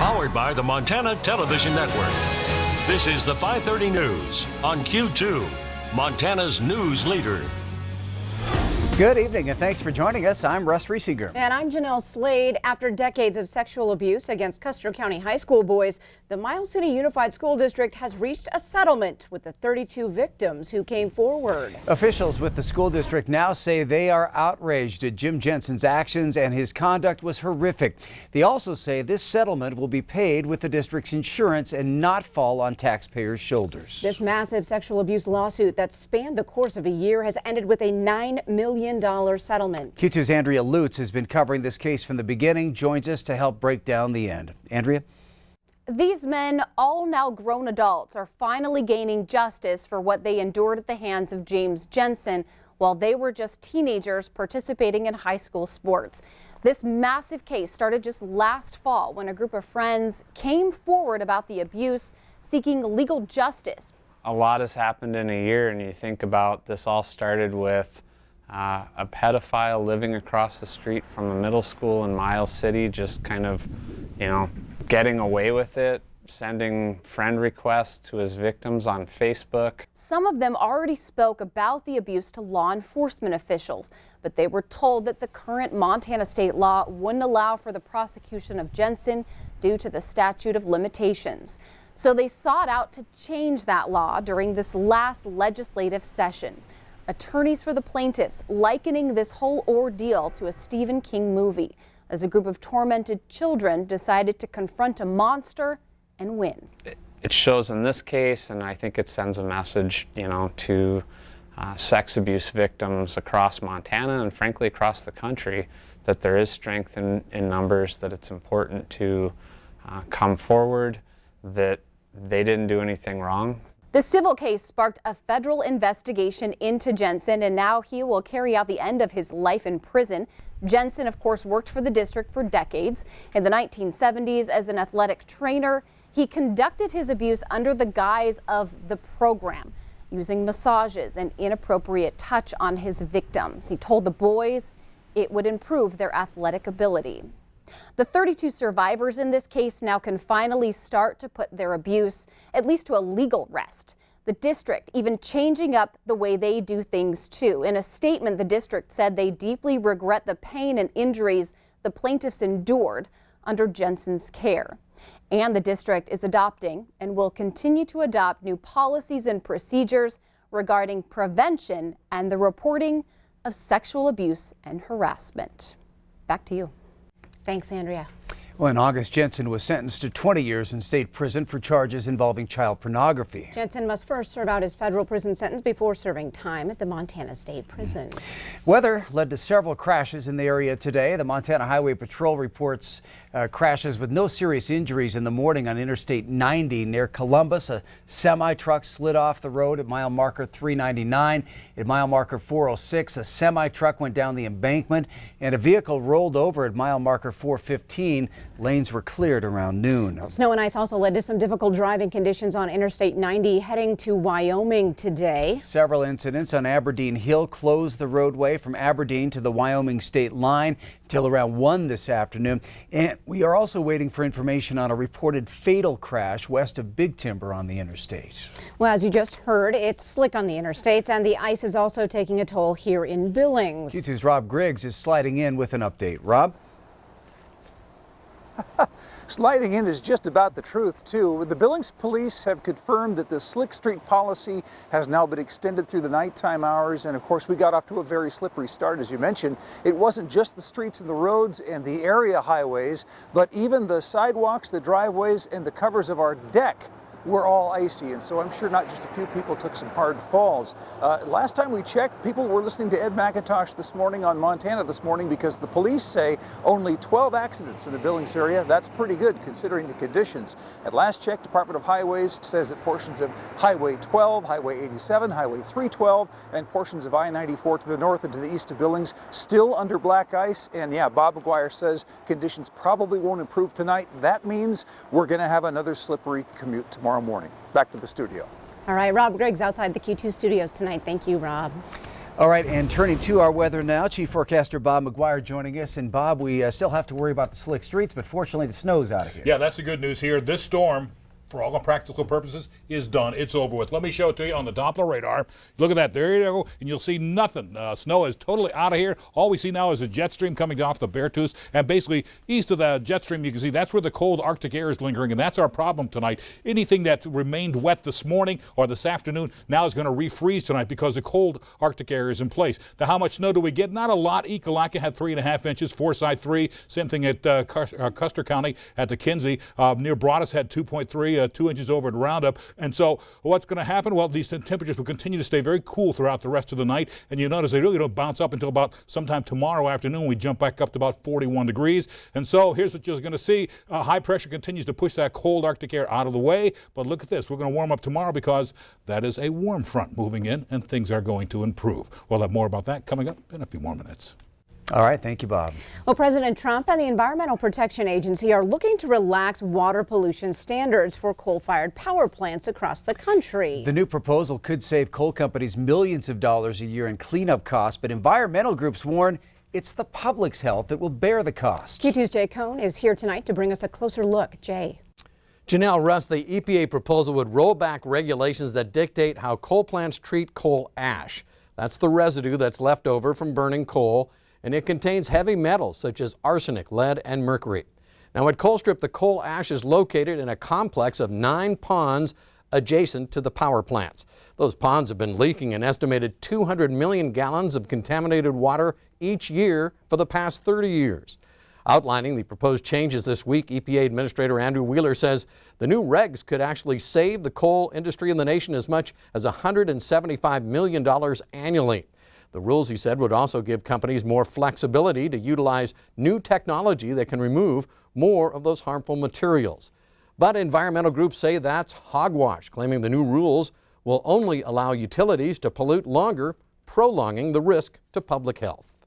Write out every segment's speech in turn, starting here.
Powered by the Montana Television Network. This is the 530 News on Q2, Montana's news leader. Good evening and thanks for joining us. I'm Russ Riesinger. And I'm Janelle Slade. After decades of sexual abuse against Custer County high school boys, the Miles City Unified School District has reached a settlement with the 32 victims who came forward. Officials with the school district now say they are outraged at Jim Jensen's actions and his conduct was horrific. They also say this settlement will be paid with the district's insurance and not fall on taxpayers' shoulders. This massive sexual abuse lawsuit that spanned the course of a year has ended with a $9 million settlement. Q2's Andrea Lutz has been covering this case from the beginning, joins us to help break down the end. Andrea? These men, all now grown adults, are finally gaining justice for what they endured at the hands of James Jensen while they were just teenagers participating in high school sports. This massive case started just last fall when a group of friends came forward about the abuse, seeking legal justice. A lot has happened in a year, and you think about this all started with a pedophile living across the street from a middle school in Miles City, just kind of, getting away with it, sending friend requests to his victims on Facebook. Some of them already spoke about the abuse to law enforcement officials, but they were told that the current Montana state law wouldn't allow for the prosecution of Jensen due to the statute of limitations. So they sought out to change that law during this last legislative session. Attorneys for the plaintiffs likening this whole ordeal to a Stephen King movie as a group of tormented children decided to confront a monster and win. It shows in this case, and I think it sends a message, to sex abuse victims across Montana and frankly across the country, that there is strength in numbers, that it's important to come forward, that they didn't do anything wrong. The civil case sparked a federal investigation into Jensen, and now he will carry out the end of his life in prison. Jensen, of course, worked for the district for decades. In the 1970s, as an athletic trainer, he conducted his abuse under the guise of the program, using massages and inappropriate touch on his victims. He told the boys it would improve their athletic ability. The 32 survivors in this case now can finally start to put their abuse, at least to a legal rest. The district even changing up the way they do things too. In a statement, the district said they deeply regret the pain and injuries the plaintiffs endured under Jensen's care. And the district is adopting and will continue to adopt new policies and procedures regarding prevention and the reporting of sexual abuse and harassment. Back to you. Thanks, Andrea. Well, in August, Jensen was sentenced to 20 years in state prison for charges involving child pornography. Jensen must first serve out his federal prison sentence before serving time at the Montana State Prison. Weather led to several crashes in the area today. The Montana Highway Patrol reports crashes with no serious injuries in the morning on Interstate 90 near Columbus. A semi-truck slid off the road at mile marker 399. At mile marker 406, a semi-truck went down the embankment and a vehicle rolled over at mile marker 415. Lanes were cleared around noon. Snow and ice also led to some difficult driving conditions on Interstate 90 heading to Wyoming today. Several incidents on Aberdeen Hill closed the roadway from Aberdeen to the Wyoming state line till around 1 this afternoon. And we are also waiting for information on a reported fatal crash west of Big Timber on the interstate. Well, as you just heard, it's slick on the interstates and the ice is also taking a toll here in Billings. Q2's Rob Griggs is sliding in with an update. Rob? Sliding in is just about the truth, too. The Billings police have confirmed that the Slick Street policy has now been extended through the nighttime hours. And of course, we got off to a very slippery start, as you mentioned. It wasn't just the streets and the roads and the area highways, but even the sidewalks, the driveways, and the covers of our deck were all icy, and so I'm sure not just a few people took some hard falls. Last time we checked, people were listening to Ed McIntosh this morning on Montana this morning because the police say only 12 accidents in the Billings area. That's pretty good considering the conditions. At last check, Department of Highways says that portions of Highway 12, Highway 87, Highway 312, and portions of I-94 to the north and to the east of Billings still under black ice. And yeah, Bob McGuire says conditions probably won't improve tonight. That means we're going to have another slippery commute tomorrow morning. Back to the studio. All right, Rob Griggs outside the Q2 studios tonight. Thank you, Rob. All right, and turning to our weather now, Chief Forecaster Bob McGuire joining us. And Bob, we still have to worry about the slick streets, but fortunately the snow's out of here. Yeah, that's the good news here. This storm, for all practical purposes, is done. It's over with. Let me show it to you on the Doppler radar. Look at that. There you go. And you'll see nothing. Snow is totally out of here. All we see now is a jet stream coming off the Beartooth. And basically, east of the jet stream, you can see that's where the cold Arctic air is lingering. And that's our problem tonight. Anything that remained wet this morning or this afternoon now is going to refreeze tonight because the cold Arctic air is in place. Now, how much snow do we get? Not a lot. Ekalaka had 3.5 inches. Forsyth 3. Same thing at Custer County at the Kinsey. Near Broadus had 2.3. 2 inches over at Roundup. And so what's going to happen? Well, these temperatures will continue to stay very cool throughout the rest of the night. And you notice they really don't bounce up until about sometime tomorrow afternoon. We jump back up to about 41 degrees. And so here's what you're going to see. High pressure continues to push that cold Arctic air out of the way. But look at this. We're going to warm up tomorrow because that is a warm front moving in and things are going to improve. We'll have more about that coming up in a few more minutes. All right, thank you, Bob. Well, President Trump and the Environmental Protection Agency are looking to relax water pollution standards for coal-fired power plants across the country. The new proposal could save coal companies millions of dollars a year in cleanup costs, but environmental groups warn it's the public's health that will bear the cost. Q2's Jay Cohn is here tonight to bring us a closer look. Jay. Jeanelle and Russ, the EPA proposal would roll back regulations that dictate how coal plants treat coal ash. That's the residue that's left over from burning coal, and it contains heavy metals such as arsenic, lead, and mercury. Now at Colstrip, the coal ash is located in a complex of 9 ponds adjacent to the power plants. Those ponds have been leaking an estimated 200 million gallons of contaminated water each year for the past 30 years. Outlining the proposed changes this week, EPA Administrator Andrew Wheeler says the new regs could actually save the coal industry in the nation as much as $175 million annually. The rules, he said, would also give companies more flexibility to utilize new technology that can remove more of those harmful materials. But environmental groups say that's hogwash, claiming the new rules will only allow utilities to pollute longer, prolonging the risk to public health.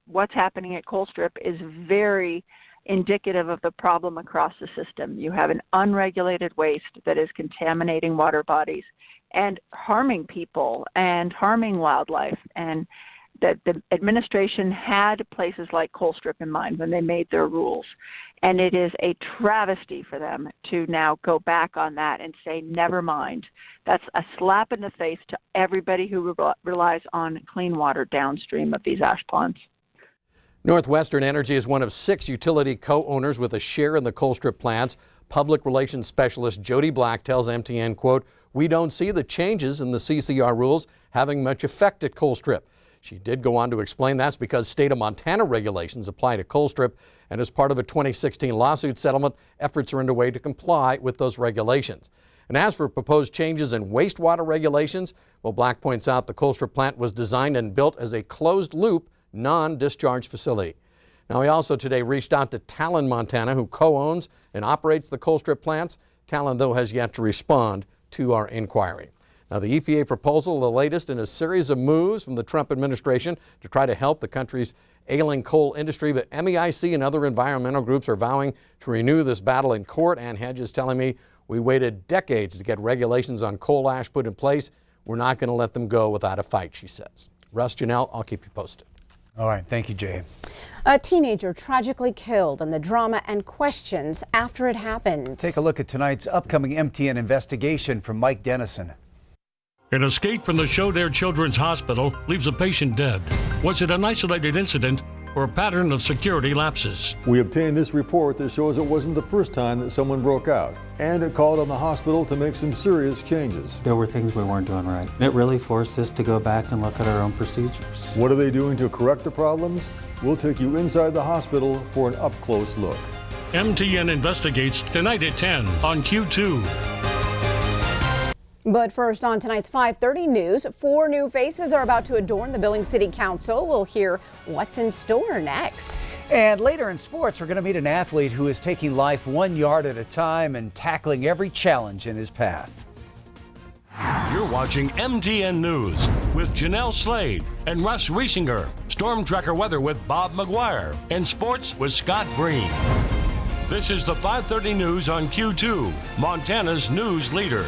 What's happening at Colstrip is very indicative of the problem across the system. You have an unregulated waste that is contaminating water bodies and harming people and harming wildlife. And that the administration had places like Colstrip in mind when they made their rules. And it is a travesty for them to now go back on that and say, never mind. That's a slap in the face to everybody who relies on clean water downstream of these ash ponds. Northwestern Energy is one of 6 utility co-owners with a share in the Colstrip plants. Public relations specialist Jody Black tells MTN, quote, "We don't see the changes in the CCR rules having much effect at Colstrip." She did go on to explain that's because state of Montana regulations apply to Colstrip, and as part of a 2016 lawsuit settlement, efforts are underway to comply with those regulations. And as for proposed changes in wastewater regulations, well, Black points out the Colstrip plant was designed and built as a closed-loop, non-discharge facility. Now, he also today reached out to Talon, Montana, who co-owns and operates the Colstrip plants. Talon, though, has yet to respond to our inquiry. Now, the EPA proposal, the latest in a series of moves from the Trump administration to try to help the country's ailing coal industry, but MEIC and other environmental groups are vowing to renew this battle in court. Ann Hedge is telling me we waited decades to get regulations on coal ash put in place. We're not going to let them go without a fight, she says. Russ, Jeanelle, I'll keep you posted. All right, thank you, Jay. A teenager tragically killed, and the drama and questions after it happened. Take a look at tonight's upcoming MTN investigation from Mike Dennison. An escape from the Show Children's Hospital leaves a patient dead. Was it an isolated incident or a pattern of security lapses? We obtained this report that shows it wasn't the first time that someone broke out, and it called on the hospital to make some serious changes. There were things we weren't doing right. It really forced us to go back and look at our own procedures. What are they doing to correct the problems? We'll take you inside the hospital for an up-close look. MTN investigates tonight at 10 on Q2. But first, on tonight's 5:30 news, 4 new faces are about to adorn the Billings City Council. We'll hear what's in store next. And later in sports, we're going to meet an athlete who is taking life 1 yard at a time and tackling every challenge in his path. You're watching MTN News with Janelle Slade and Russ Riesinger. Storm Tracker weather with Bob McGuire. And sports with Scott Green. This is the 5:30 news on Q2, Montana's news leader.